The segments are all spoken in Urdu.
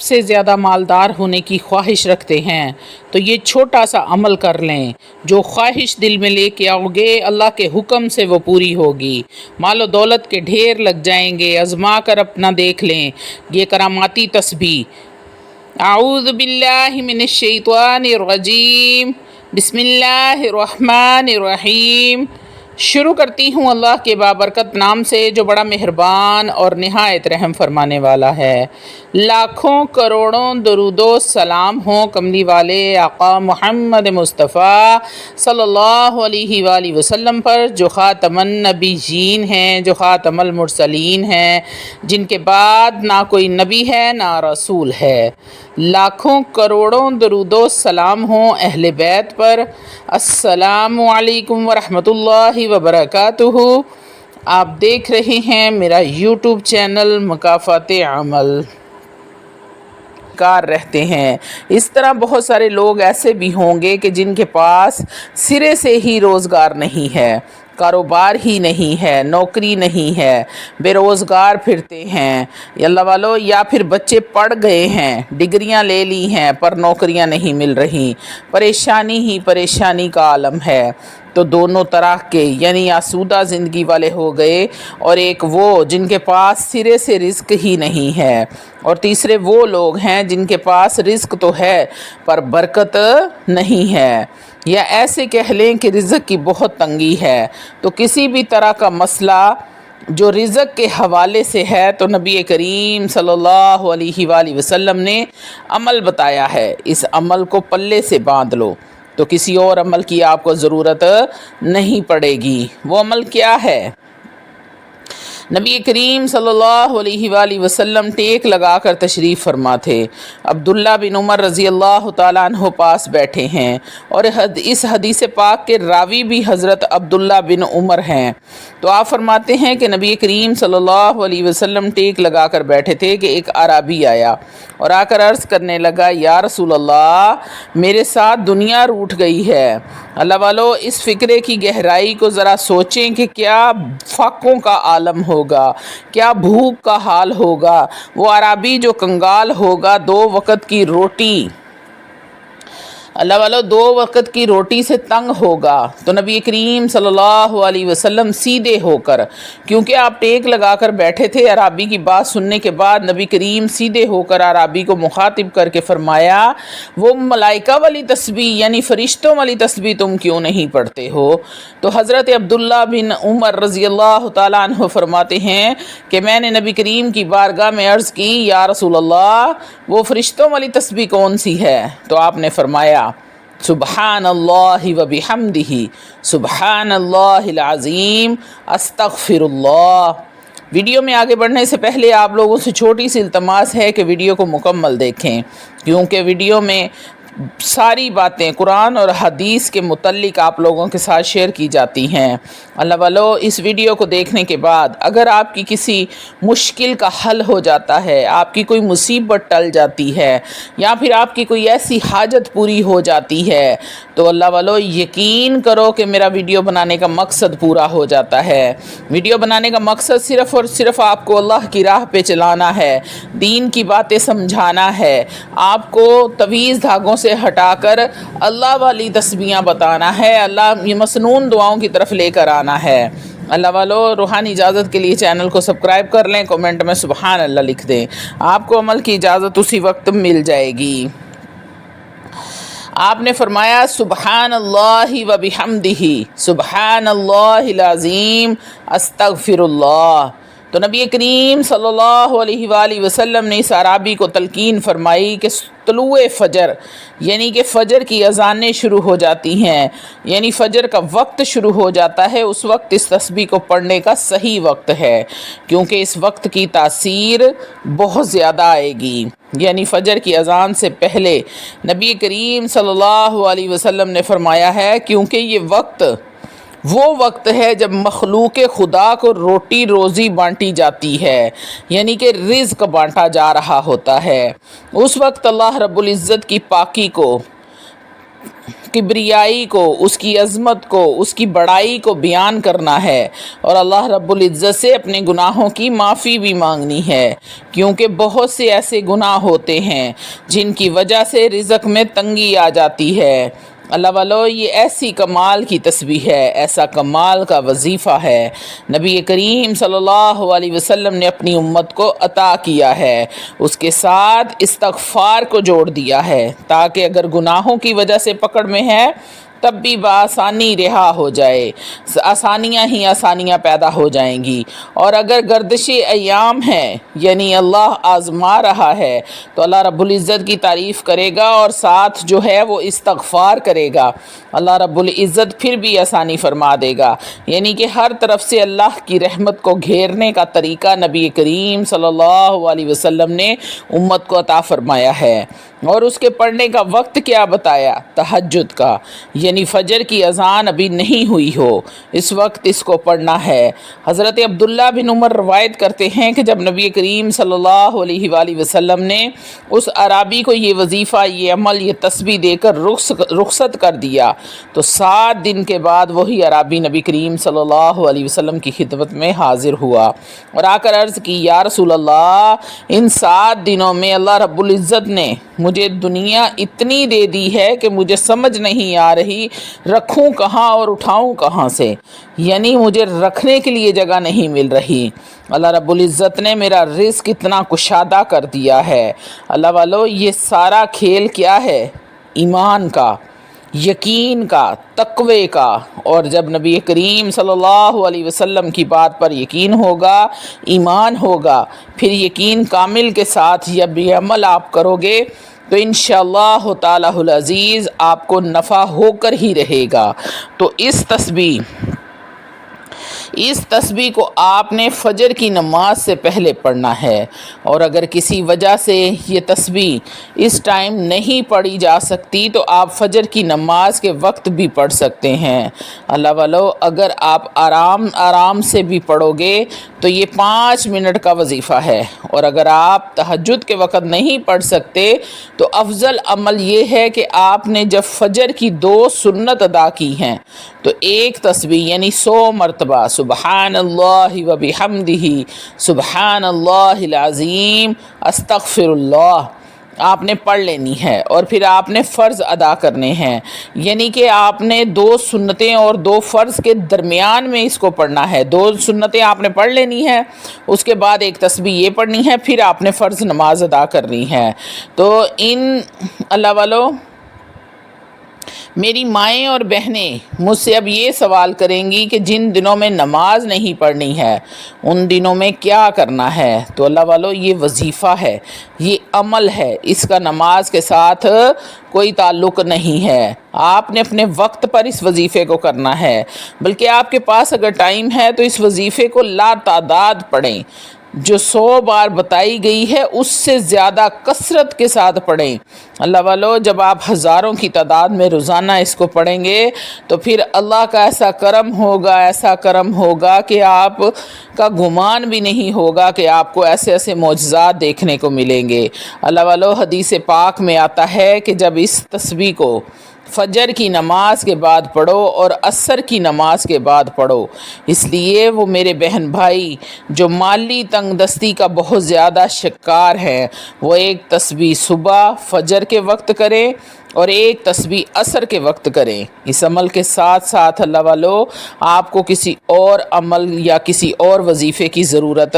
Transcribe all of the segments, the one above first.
سے زیادہ مالدار ہونے کی خواہش رکھتے ہیں تو یہ چھوٹا سا عمل کر لیں، جو خواہش دل میں لے کے آؤ گے اللہ کے حکم سے وہ پوری ہوگی۔ مال و دولت کے ڈھیر لگ جائیں گے، آزما کر اپنا دیکھ لیں یہ کراماتی تسبیح۔ اعوذ باللہ من الشیطان الرجیم، بسم اللہ الرحمن الرحیم۔ شروع کرتی ہوں اللہ کے بابرکت نام سے جو بڑا مہربان اور نہایت رحم فرمانے والا ہے۔ لاکھوں کروڑوں درود و سلام ہوں کملی والے آقا محمد مصطفیٰ صلی اللہ علیہ وآلہ وسلم پر، جو خاتم النبیین ہیں، جو خاتم المرسلین ہیں، جن کے بعد نہ کوئی نبی ہے نہ رسول ہے۔ لاکھوں کروڑوں درود و سلام ہوں اہل بیت پر۔ السلام علیکم ورحمۃ اللہ وبرکاتہ۔ آپ دیکھ رہے ہیں میرا یوٹیوب چینل مکافات عمل کار رہتے ہیں۔ اس طرح بہت سارے لوگ ایسے بھی ہوں گے کہ جن کے پاس سرے سے ہی روزگار نہیں ہے، کاروبار ہی نہیں ہے، نوکری نہیں ہے، بے روزگار پھرتے ہیں اللہ والو، یا پھر بچے پڑھ گئے ہیں، ڈگریاں لے لی ہیں پر نوکریاں نہیں مل رہی، پریشانی ہی پریشانی کا عالم ہے۔ تو دونوں طرح کے یعنی آسودہ زندگی والے ہو گئے، اور ایک وہ جن کے پاس سرے سے رزق ہی نہیں ہے، اور تیسرے وہ لوگ ہیں جن کے پاس رزق تو ہے پر برکت نہیں ہے، یا ایسے کہہ لیں کہ رزق کی بہت تنگی ہے۔ تو کسی بھی طرح کا مسئلہ جو رزق کے حوالے سے ہے تو نبی کریم صلی اللہ علیہ وآلہ وسلم نے عمل بتایا ہے، اس عمل کو پلے سے باندھ لو تو کسی اور عمل کی آپ کو ضرورت نہیں پڑے گی۔ وہ عمل کیا ہے؟ نبی کریم صلی اللہ علیہ وآلہ وسلم ٹیک لگا کر تشریف فرما تھے۔ عبداللہ بن عمر رضی اللہ تعالیٰ عنہ پاس بیٹھے ہیں، اور اس حدیث پاک کے راوی بھی حضرت عبداللہ بن عمر ہیں۔ تو آپ فرماتے ہیں کہ نبی کریم صلی اللہ علیہ وسلم ٹیک لگا کر بیٹھے تھے کہ ایک اعرابی آیا اور آ کر عرض کرنے لگا، یا رسول اللہ، میرے ساتھ دنیا روٹھ گئی ہے۔ اللہ والو، اس فکرے کی گہرائی کو ذرا سوچیں کہ کیا فاقوں کا عالم ہوگا، کیا بھوک کا حال ہوگا۔ وہ عربی جو کنگال ہوگا، 2 وقت کی روٹی، اللہ والو 2 وقت کی روٹی سے تنگ ہوگا۔ تو نبی کریم صلی اللہ علیہ وسلم سیدھے ہو کر، کیونکہ آپ ٹیک لگا کر بیٹھے تھے، عربی کی بات سننے کے بعد نبی کریم سیدھے ہو کر عربی کو مخاطب کر کے فرمایا، وہ ملائکہ والی تسبیح یعنی فرشتوں والی تسبیح تم کیوں نہیں پڑھتے ہو؟ تو حضرت عبداللہ بن عمر رضی اللہ تعالیٰ عنہ فرماتے ہیں کہ میں نے نبی کریم کی بارگاہ میں عرض کی، یا رسول اللہ، وہ فرشتوں والی تسبیح کون سی ہے؟ تو آپ نے فرمایا، سبحان اللہ و بحمدہ، سبحان اللہ العظیم، استغفر اللہ۔ ویڈیو میں آگے بڑھنے سے پہلے آپ لوگوں سے چھوٹی سی التماس ہے کہ ویڈیو کو مکمل دیکھیں، کیونکہ ویڈیو میں ساری باتیں قرآن اور حدیث کے متعلق آپ لوگوں کے ساتھ شیئر کی جاتی ہیں۔ اللہ والو، اس ویڈیو کو دیکھنے کے بعد اگر آپ کی کسی مشکل کا حل ہو جاتا ہے، آپ کی کوئی مصیبت ٹل جاتی ہے، یا پھر آپ کی کوئی ایسی حاجت پوری ہو جاتی ہے، تو اللہ والو یقین کرو کہ میرا ویڈیو بنانے کا مقصد پورا ہو جاتا ہے۔ ویڈیو بنانے کا مقصد صرف اور صرف آپ کو اللہ کی راہ پہ چلانا ہے، دین کی باتیں سمجھانا ہے، آپ کو طویز دھاگوں سے ہٹا کر اللہ والی تسبیحاں بتانا ہے، اللہ مسنون دعاؤں کی طرف لے کر آنا ہے۔ اللہ والو، روحانی اجازت کے لیے چینل کو سبسکرائب کر لیں، کومنٹ میں سبحان اللہ لکھ دیں، آپ کو عمل کی اجازت اسی وقت مل جائے گی۔ آپ نے فرمایا، سبحان اللہ و بحمدہ، سبحان اللہ العظیم، استغفر اللہ۔ تو نبی کریم صلی اللہ علیہ وآلہ وسلم نے اس اعرابی کو تلقین فرمائی کہ طلوع فجر یعنی کہ فجر کی اذانیں شروع ہو جاتی ہیں، یعنی فجر کا وقت شروع ہو جاتا ہے، اس وقت اس تسبیح کو پڑھنے کا صحیح وقت ہے، کیونکہ اس وقت کی تاثیر بہت زیادہ آئے گی۔ یعنی فجر کی اذان سے پہلے نبی کریم صلی اللہ علیہ وسلم نے فرمایا ہے، کیونکہ یہ وقت وہ وقت ہے جب مخلوق خدا کو روٹی روزی بانٹی جاتی ہے، یعنی کہ رزق بانٹا جا رہا ہوتا ہے۔ اس وقت اللہ رب العزت کی پاکی کو کبریائی کو، اس کی عظمت کو، اس کی بڑائی کو بیان کرنا ہے، اور اللہ رب العزت سے اپنے گناہوں کی معافی بھی مانگنی ہے، کیونکہ بہت سے ایسے گناہ ہوتے ہیں جن کی وجہ سے رزق میں تنگی آ جاتی ہے۔ اللہ والو، یہ ایسی کمال کی تسبیح ہے، ایسا کمال کا وظیفہ ہے، نبی کریم صلی اللہ علیہ وسلم نے اپنی امت کو عطا کیا ہے، اس کے ساتھ استغفار کو جوڑ دیا ہے، تاکہ اگر گناہوں کی وجہ سے پکڑ میں ہے تب بھی بآسانی رہا ہو جائے، آسانیاں ہی آسانیاں پیدا ہو جائیں گی، اور اگر گردش ایام ہے یعنی اللہ آزما رہا ہے تو اللہ رب العزت کی تعریف کرے گا، اور ساتھ جو ہے وہ استغفار کرے گا، اللہ رب العزت پھر بھی آسانی فرما دے گا، یعنی کہ ہر طرف سے اللہ کی رحمت کو گھیرنے کا طریقہ نبی کریم صلی اللہ علیہ وسلم نے امت کو عطا فرمایا ہے۔ اور اس کے پڑھنے کا وقت کیا بتایا؟ تہجد کا، یعنی فجر کی اذان ابھی نہیں ہوئی ہو اس وقت اس کو پڑھنا ہے۔ حضرت عبداللہ بن عمر روایت کرتے ہیں کہ جب نبی کریم صلی اللہ علیہ وآلہ وسلم نے اس اعرابی کو یہ وظیفہ، یہ عمل، یہ تسبیح دے کر رخصت کر دیا تو 7 دن کے بعد وہی اعرابی نبی کریم صلی اللہ علیہ وسلم کی خدمت میں حاضر ہوا اور آ کر عرض کی، یا رسول اللہ، ان 7 دنوں میں اللہ رب العزت نے مجھے دنیا اتنی دے دی ہے کہ مجھے سمجھ نہیں آ رہی رکھوں کہاں اور اٹھاؤں کہاں سے، یعنی مجھے رکھنے کے لیے جگہ نہیں مل رہی۔ اللہ رب العزت نے میرا رزق اتنا کشادہ کر دیا ہے۔ اللہ والو، یہ سارا کھیل کیا ہے؟ ایمان کا، یقین کا، تقوی کا، اور جب نبی کریم صلی اللہ علیہ وسلم کی بات پر یقین ہوگا، ایمان ہوگا، پھر یقین کامل کے ساتھ جب یہ عمل آپ کرو گے تو انشاءاللہ تعالی العزیز آپ کو نفع ہو کر ہی رہے گا۔ تو اس تسبیح کو آپ نے فجر کی نماز سے پہلے پڑھنا ہے، اور اگر کسی وجہ سے یہ تسبیح اس ٹائم نہیں پڑھی جا سکتی تو آپ فجر کی نماز کے وقت بھی پڑھ سکتے ہیں۔ اللہ والو، اگر آپ آرام سے بھی پڑھو گے تو یہ 5 منٹ کا وظیفہ ہے، اور اگر آپ تہجد کے وقت نہیں پڑھ سکتے تو افضل عمل یہ ہے کہ آپ نے جب فجر کی 2 سنت ادا کی ہیں تو ایک تسبیح یعنی 100 مرتبہ سبحان اللہ و بحمدہ سبحان اللہ العظیم استغفر اللہ آپ نے پڑھ لینی ہے، اور پھر آپ نے فرض ادا کرنے ہیں، یعنی کہ آپ نے 2 سنتیں اور 2 فرض کے درمیان میں اس کو پڑھنا ہے۔ 2 سنتیں آپ نے پڑھ لینی ہے، اس کے بعد ایک تسبیح یہ پڑھنی ہے، پھر آپ نے فرض نماز ادا کرنی ہے۔ تو اللہ والو، میری مائیں اور بہنیں مجھ سے اب یہ سوال کریں گی کہ جن دنوں میں نماز نہیں پڑھنی ہے ان دنوں میں کیا کرنا ہے؟ تو اللہ والو، یہ وظیفہ ہے، یہ عمل ہے، اس کا نماز کے ساتھ کوئی تعلق نہیں ہے۔ آپ نے اپنے وقت پر اس وظیفے کو کرنا ہے، بلکہ آپ کے پاس اگر ٹائم ہے تو اس وظیفے کو لا تعداد پڑھیں، جو 100 بار بتائی گئی ہے اس سے زیادہ کثرت کے ساتھ پڑھیں۔ اللہ والو، جب آپ ہزاروں کی تعداد میں روزانہ اس کو پڑھیں گے تو پھر اللہ کا ایسا کرم ہوگا کہ آپ کا گمان بھی نہیں ہوگا کہ آپ کو ایسے معجزات دیکھنے کو ملیں گے۔ اللہ والو، حدیث پاک میں آتا ہے کہ جب اس تسبیح کو فجر کی نماز کے بعد پڑھو اور عصر کی نماز کے بعد پڑھو، اس لیے وہ میرے بہن بھائی جو مالی تنگ دستی کا بہت زیادہ شکار ہیں، وہ ایک تسبیح صبح فجر کے وقت کریں اور ایک تسبیح عصر کے وقت کریں۔ اس عمل کے ساتھ ساتھ اللہ والو، آپ کو کسی اور عمل یا کسی اور وظیفے کی ضرورت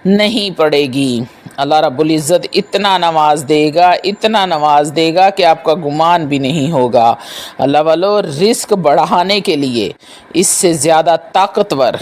نہیں پڑے گی۔ اللہ رب العزت اتنا نواز دے گا کہ آپ کا گمان بھی نہیں ہوگا۔ اللہ والو، رزق بڑھانے کے لیے اس سے زیادہ طاقتور،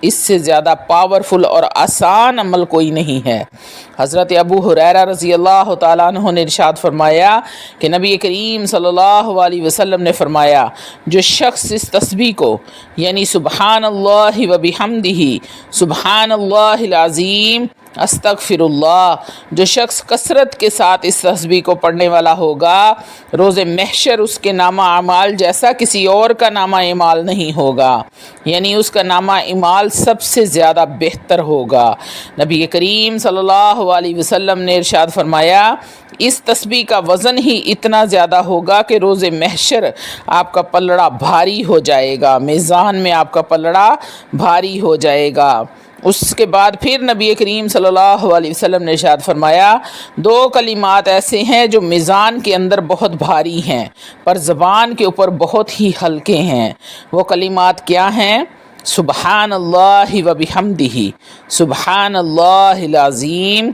اس سے زیادہ پاورفل اور آسان عمل کوئی نہیں ہے۔ حضرت ابو ہریرہ رضی اللہ تعالیٰ عنہ نے ارشاد فرمایا کہ نبی کریم صلی اللہ علیہ وسلم نے فرمایا، جو شخص اس تسبیح کو یعنی سبحان اللہ و بحمدہ سبحان اللہ العظیم استغفراللہ، جو شخص کثرت کے ساتھ اس تسبیح کو پڑھنے والا ہوگا، روز محشر اس کے نامہ اعمال جیسا کسی اور کا نامہ اعمال نہیں ہوگا، یعنی اس کا نامہ اعمال سب سے زیادہ بہتر ہوگا۔ نبی کریم صلی اللہ علیہ وسلم نے ارشاد فرمایا، اس تسبیح کا وزن ہی اتنا زیادہ ہوگا کہ روز محشر آپ کا پلڑا بھاری ہو جائے گا، میزان میں آپ کا پلڑا بھاری ہو جائے گا۔ اس کے بعد پھر نبی کریم صلی اللہ علیہ وسلم نے ارشاد فرمایا، دو کلمات ایسے ہیں جو میزان کے اندر بہت بھاری ہیں پر زبان کے اوپر بہت ہی ہلکے ہیں۔ وہ کلمات کیا ہیں؟ سبحان اللہ و بحمدہ، سبحان اللہ العظیم،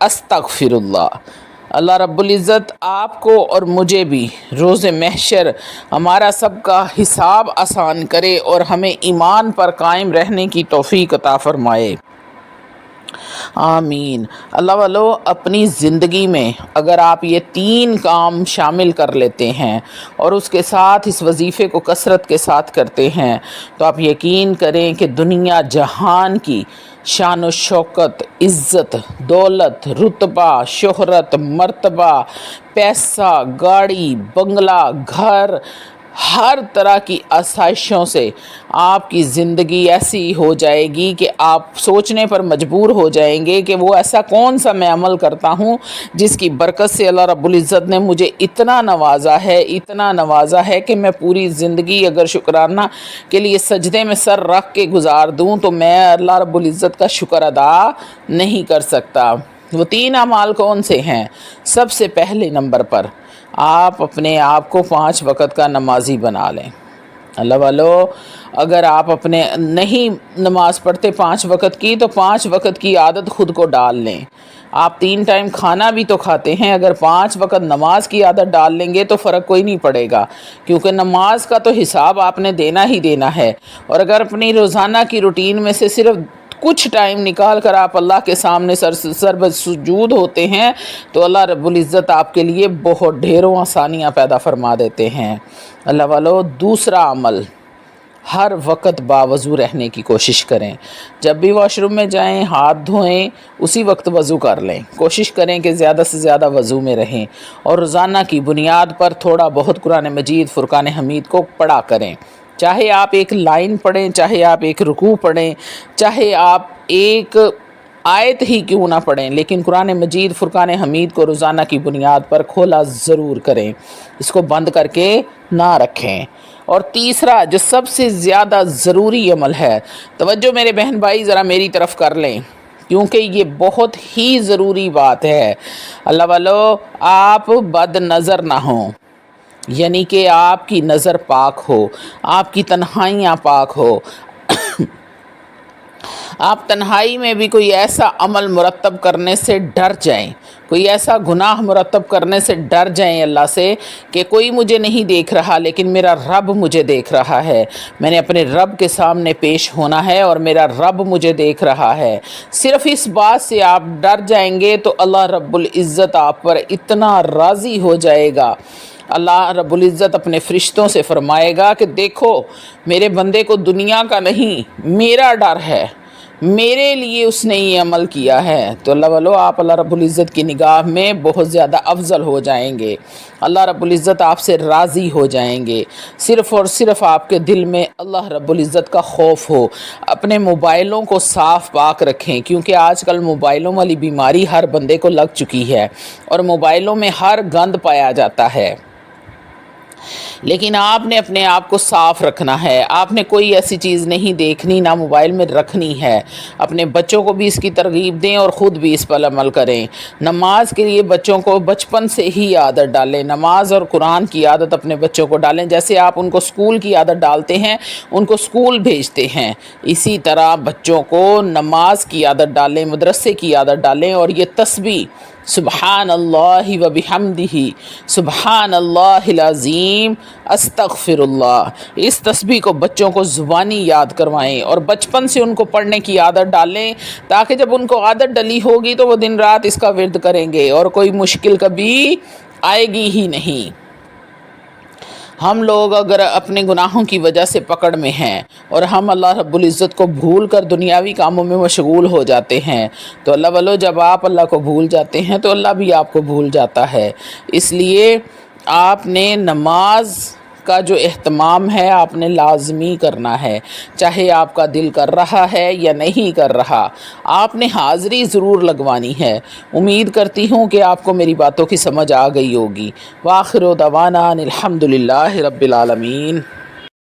استغفر اللہ۔ اللہ رب العزت آپ کو اور مجھے بھی روز محشر ہمارا سب کا حساب آسان کرے اور ہمیں ایمان پر قائم رہنے کی توفیق عطا فرمائے، آمین۔ اللہ والو، اپنی زندگی میں اگر آپ یہ 3 کام شامل کر لیتے ہیں اور اس کے ساتھ اس وظیفے کو کثرت کے ساتھ کرتے ہیں تو آپ یقین کریں کہ دنیا جہان کی شان و شوکت، عزت، دولت، رتبہ، شہرت، مرتبہ، پیسہ، گاڑی، بنگلہ، گھر، ہر طرح کی آسائشوں سے آپ کی زندگی ایسی ہو جائے گی کہ آپ سوچنے پر مجبور ہو جائیں گے کہ وہ ایسا کون سا میں عمل کرتا ہوں جس کی برکت سے اللہ رب العزت نے مجھے اتنا نوازا ہے کہ میں پوری زندگی اگر شکرانہ کے لیے سجدے میں سر رکھ کے گزار دوں تو میں اللہ رب العزت کا شکر ادا نہیں کر سکتا۔ وہ 3 اعمال کون سے ہیں؟ سب سے پہلے نمبر پر آپ اپنے آپ کو 5 وقت کا نمازی بنا لیں۔ اللہ والو، اگر آپ اپنے نہیں نماز پڑھتے 5 وقت کی تو 5 وقت کی عادت خود کو ڈال لیں۔ آپ 3 ٹائم کھانا بھی تو کھاتے ہیں، اگر 5 وقت نماز کی عادت ڈال لیں گے تو فرق کوئی نہیں پڑے گا، کیونکہ نماز کا تو حساب آپ نے دینا ہی دینا ہے۔ اور اگر اپنی روزانہ کی روٹین میں سے صرف کچھ ٹائم نکال کر آپ اللہ کے سامنے سر سجود ہوتے ہیں تو اللہ رب العزت آپ کے لیے بہت ڈھیروں آسانیاں پیدا فرما دیتے ہیں۔ اللہ والو، دوسرا عمل، ہر وقت باوضو رہنے کی کوشش کریں۔ جب بھی واش روم میں جائیں، ہاتھ دھوئیں، اسی وقت وضو کر لیں۔ کوشش کریں کہ زیادہ سے زیادہ وضو میں رہیں اور روزانہ کی بنیاد پر تھوڑا بہت قرآن مجید، فرقان حمید کو پڑھا کریں۔ چاہے آپ ایک لائن پڑھیں، چاہے آپ ایک رکوع پڑھیں، چاہے آپ ایک آیت ہی کیوں نہ پڑھیں، لیکن قرآن مجید، فرقان حمید کو روزانہ کی بنیاد پر کھولا ضرور کریں، اس کو بند کر کے نہ رکھیں۔ اور تیسرا جو سب سے زیادہ ضروری عمل ہے، توجہ میرے بہن بھائی ذرا میری طرف کر لیں کیونکہ یہ بہت ہی ضروری بات ہے۔ اللہ والو، آپ بد نظر نہ ہوں، یعنی کہ آپ کی نظر پاک ہو، آپ کی تنہائیاں پاک ہو، آپ تنہائی میں بھی کوئی ایسا عمل مرتب کرنے سے ڈر جائیں، کوئی ایسا گناہ مرتب کرنے سے ڈر جائیں اللہ سے کہ کوئی مجھے نہیں دیکھ رہا لیکن میرا رب مجھے دیکھ رہا ہے، میں نے اپنے رب کے سامنے پیش ہونا ہے اور میرا رب مجھے دیکھ رہا ہے۔ صرف اس بات سے آپ ڈر جائیں گے تو اللہ رب العزت آپ پر اتنا راضی ہو جائے گا، اللہ رب العزت اپنے فرشتوں سے فرمائے گا کہ دیکھو میرے بندے کو دنیا کا نہیں میرا ڈر ہے، میرے لیے اس نے یہ عمل کیا ہے۔ تو اللہ والو، آپ اللہ رب العزت کی نگاہ میں بہت زیادہ افضل ہو جائیں گے، اللہ رب العزت آپ سے راضی ہو جائیں گے۔ صرف اور صرف آپ کے دل میں اللہ رب العزت کا خوف ہو۔ اپنے موبائلوں کو صاف پاک رکھیں، کیونکہ آج کل موبائلوں والی بیماری ہر بندے کو لگ چکی ہے اور موبائلوں میں ہر گند پایا جاتا ہے، لیکن آپ نے اپنے آپ کو صاف رکھنا ہے۔ آپ نے کوئی ایسی چیز نہیں دیکھنی، نہ موبائل میں رکھنی ہے۔ اپنے بچوں کو بھی اس کی ترغیب دیں اور خود بھی اس پر عمل کریں۔ نماز کے لیے بچوں کو بچپن سے ہی عادت ڈالیں، نماز اور قرآن کی عادت اپنے بچوں کو ڈالیں، جیسے آپ ان کو اسکول کی عادت ڈالتے ہیں، ان کو اسکول بھیجتے ہیں، اسی طرح بچوں کو نماز کی عادت ڈالیں، مدرسے کی عادت ڈالیں۔ اور یہ تسبیح سبحان اللہ و بحمدہ، سبحان اللہ العظیم، استغفر اللہ، اس تسبیح کو بچوں کو زبانی یاد کروائیں اور بچپن سے ان کو پڑھنے کی عادت ڈالیں، تاکہ جب ان کو عادت ڈلی ہوگی تو وہ دن رات اس کا ورد کریں گے اور کوئی مشکل کبھی آئے گی ہی نہیں۔ ہم لوگ اگر اپنے گناہوں کی وجہ سے پکڑ میں ہیں اور ہم اللہ رب العزت کو بھول کر دنیاوی کاموں میں مشغول ہو جاتے ہیں تو اللہ والو جب آپ اللہ کو بھول جاتے ہیں تو اللہ بھی آپ کو بھول جاتا ہے۔ اس لیے آپ نے نماز کا جو اہتمام ہے آپ نے لازمی کرنا ہے، چاہے آپ کا دل کر رہا ہے یا نہیں کر رہا، آپ نے حاضری ضرور لگوانی ہے۔ امید کرتی ہوں کہ آپ کو میری باتوں کی سمجھ آ گئی ہوگی۔ وآخر دعوانا الحمدللہ رب العالمین۔